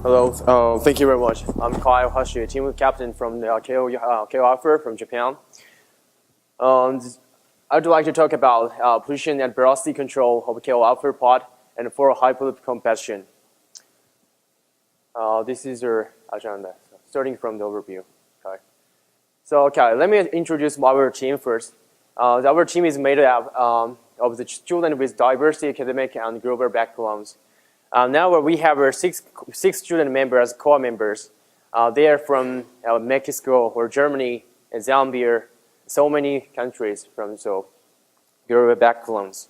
Hello, thank you very much. I'm Ohashi, team captain from the Keio ALPHA from Japan. I'd like to talk about position and velocity control of Keio ALPHA pod and for Hyperloop competition. This is your agenda, starting from the overview. Okay, let me introduce our team first. Our team is made up of the students with diverse academic and global backgrounds. Now we have six student members as core members. They are from Mexico or Germany and Zambia, so many countries from global backgrounds.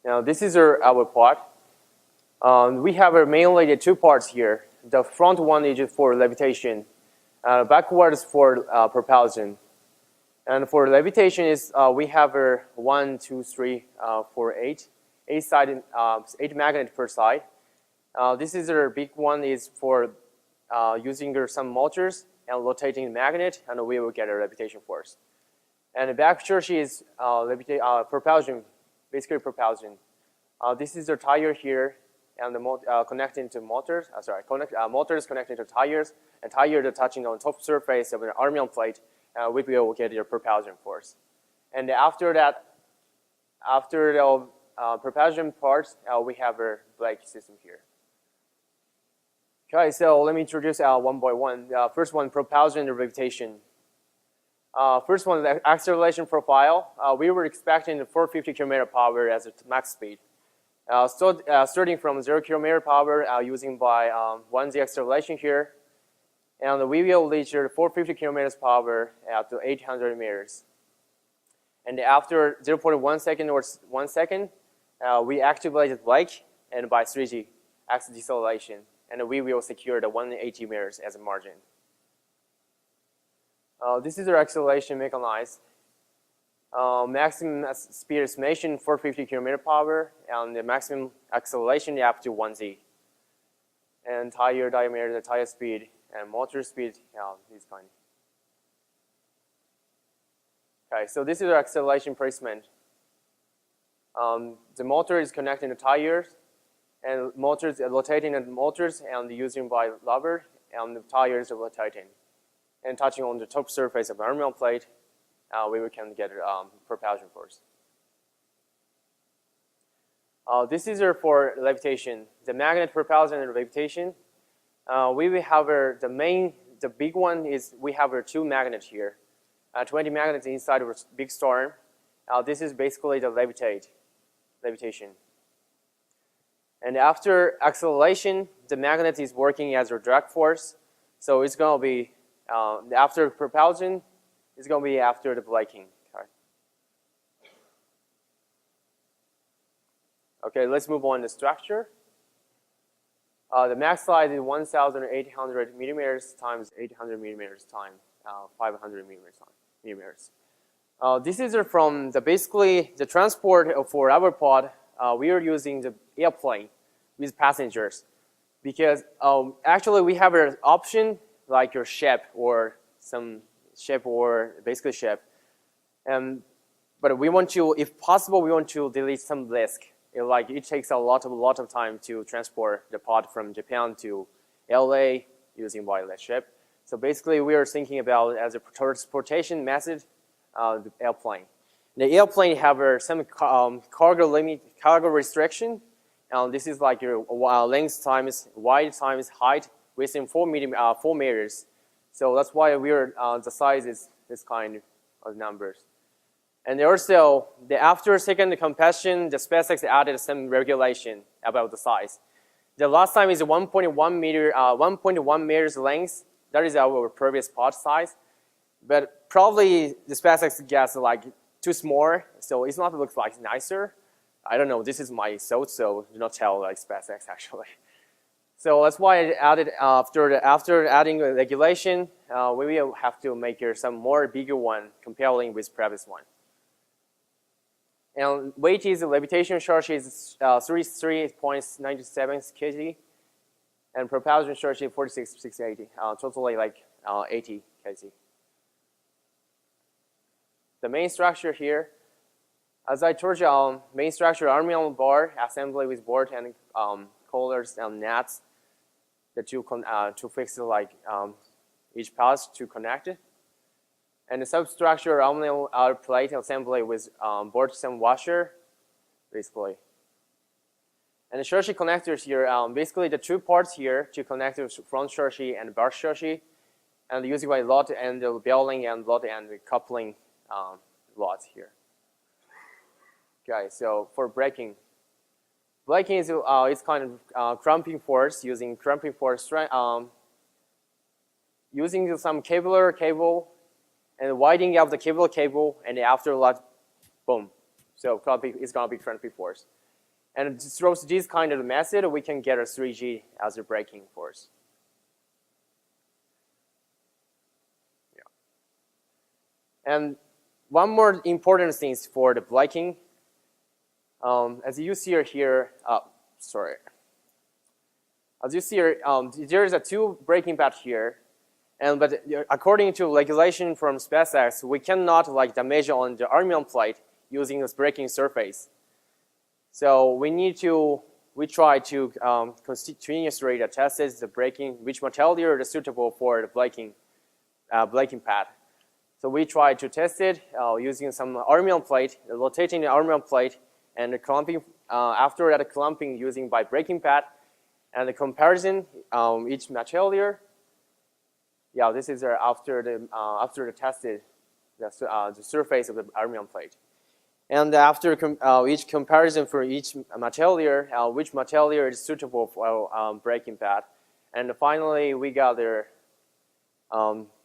Now this is our pod. We have mainly the two parts here. The front one is for levitation, backwards for propulsion. And for levitation is we have 1, 2, 3, 4, 8. 8 magnets per side. This is a big one is for using some motors and rotating magnet, and we will get a levitation force. And the back church is propulsion, basically propulsion. This is the tire here, and the connecting to motors. Motors connecting to tires, and tires touching on top surface of an armature plate. We will get your propulsion force. And after that, after the propulsion parts, we have a brake system here. Okay, so let me introduce one by one. First one, propulsion and levitation. First one, the acceleration profile. We were expecting 450 km power as a max speed. Starting from 0 km power using by 1z acceleration here. And we will reach 450 km power at 800 meters. And after 0.1 second or 1 second, we activated brake and by 3G axis deceleration, and we will secure the 180 meters as a margin. This is our acceleration mechanized. Maximum speed estimation 450 km power, and the maximum acceleration up to 1z. And tire diameter, the tire speed, and motor speed is kind. Okay, so this is our acceleration placement. The motor is connecting the tires, and motors are rotating the motors and using by lever, and the tires are rotating. And touching on the top surface of the armature plate, we can get propulsion force. This is for levitation. The magnet propulsion and levitation. We will have the big one is we have 2 magnets here. 20 magnets inside of a big storm. This is basically the levitation. And after acceleration, the magnet is working as a drag force. So it's going to be, after propulsion, it's going to be after the braking. Okay, let's move on to structure. The max size is 1,800 millimeters times 800 millimeters times 500 millimeters. This is from basically the transport for our pod. We are using the airplane with passengers because actually we have an option like your ship or some ship or basically ship. But we want to, if possible, we want to delete some risk. It takes a lot of time to transport the pod from Japan to LA using wireless ship. So basically, we are thinking about as a transportation method, the airplane. The airplane have some cargo restriction. This is like your length times wide times height within 4 meters. So that's why we are the size is this kind of numbers. And also, after second competition, the SpaceX added some regulation about the size. The last time is 1.1 meters length. That is our previous pod size. But probably the SpaceX gets like too small, so it's not looks like nicer. I don't know. This is my thought, so do not tell like SpaceX actually. So that's why I added after adding regulation, we will have to make here some more bigger one comparing with previous one. And weight is the levitation charge is 33.97 kg, and propulsion charge is 46,680, totally like 80 kg. The main structure here, as I told you, main structure armature bar assembly with board and collars and nets that to fix like each path to connect it. And the substructure only our plate assembly with board stem washer, basically. And the chassis connectors here, basically the two parts here to connect the front chassis and back chassis, and using by lot and the bearing and lot and the coupling lots here. Okay, so for braking is it's kind of cramping force, using cramping force, using some cable and widening of the cable, and after that, boom. So it's gonna be cramping force. And through this kind of method, we can get a 3G as a braking force. Yeah. And one more important thing for the braking, as you see here, as you see here, there is a two braking pad here, but according to regulation from SpaceX, we cannot like damage on the armament plate using this braking surface. So we try to continuously test the braking, which material is suitable for the braking pad. So we try to test it using some armament plate, rotating the armament plate, and the clamping. After that, clamping using by braking pad, and the comparison each material. Yeah, this is after the tested the surface of the armament plate. And after each comparison for each material, which material is suitable for braking pad. And finally, we got the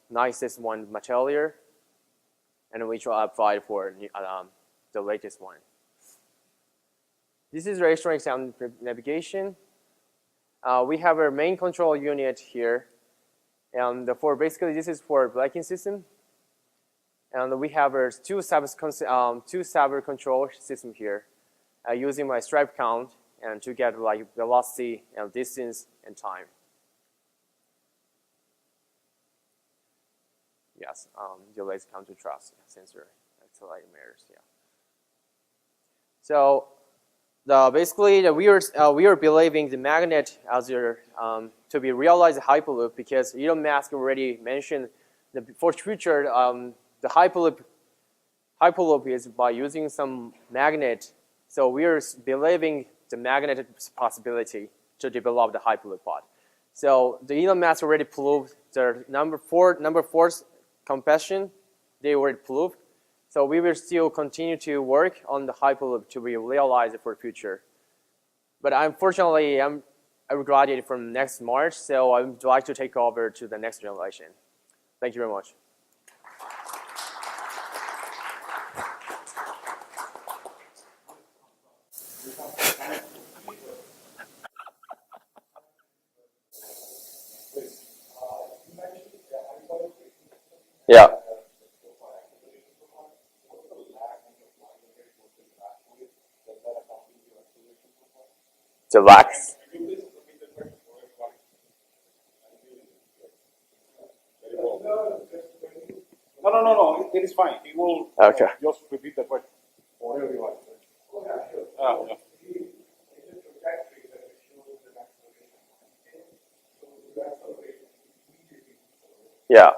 nicest one material, and we try apply for the latest one. This is electronics and navigation. We have our main control unit here, and basically this is for braking system. And we have our two saber control system here, using my stripe count and to get like velocity and distance and time. Yes, delays counter thrust sensor accelerometers. Yeah. So basically we are believing the magnet as to be realized Hyperloop, because Elon Musk already mentioned that for future. The Hyperloop is by using some magnet. So we are believing the magnetic possibility to develop the Hyperloop pod. So the Elon Musk already proved the number four compassion. They already proved. So we will still continue to work on the Hyperloop to be realized for the future. But unfortunately, I graduated from next March, so I would like to take over to the next generation. Thank you very much. Yeah. The lax. No. It is fine. He will just repeat the question for everyone. Yeah.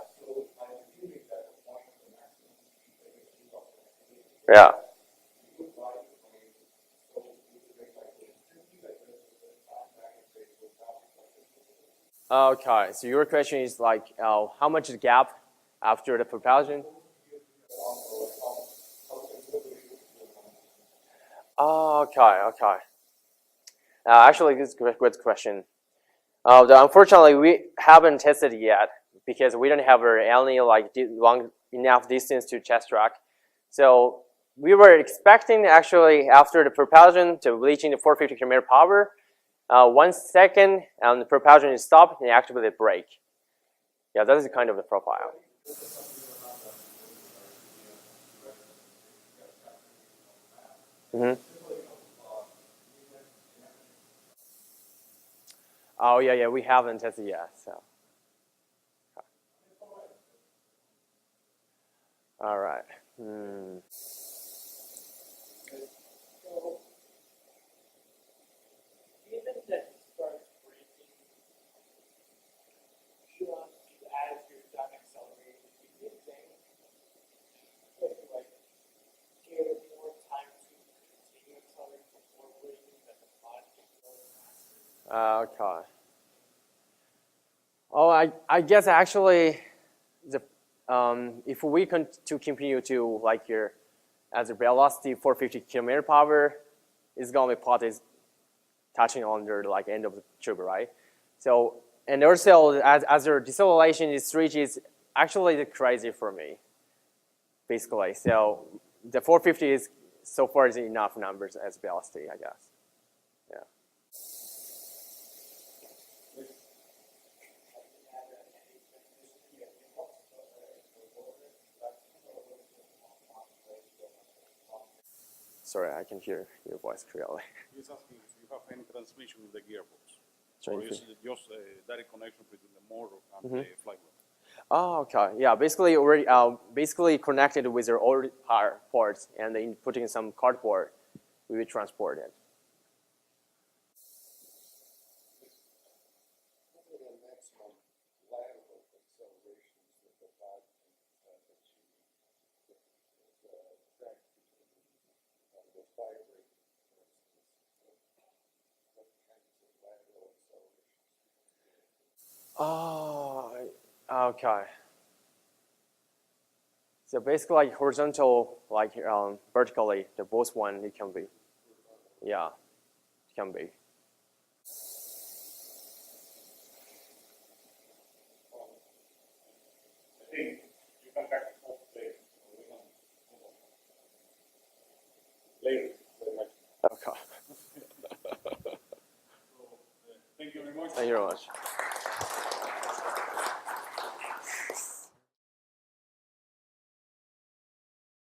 Yeah. Okay, so your question is like, how much is the gap after the propulsion? Okay. Actually, this is a good question. Unfortunately, we haven't tested yet because we don't have any like long enough distance to test track. So we were expecting actually after the propulsion to reaching the 450 km power, 1 second and the propulsion is stopped and activate the brake. Yeah, that is kind of the profile. Mm-hmm. Oh yeah, we haven't tested yet. So, all right. Okay. Oh, I guess actually, the if we continue to like here, as a velocity 450 kilometer per hour, it's gonna be part is touching on the like end of the tube, right? So and also as the deceleration is reaches actually crazy for me, basically. So the 450 is so far is enough numbers as velocity, I guess. Yeah. Sorry, I can hear your voice clearly. He's asking if you have any transmission in the gearbox. Sorry, or is it just a direct connection between the motor and the flywheel? Oh, okay. Yeah, basically already basically connected with your old power ports and then putting some cardboard, we will transport it. Oh, okay. So basically, like horizontal, like vertically, the both one it can be. Yeah, it can be. I think you can back it up later. Okay. Thank you very much. Thank you very much.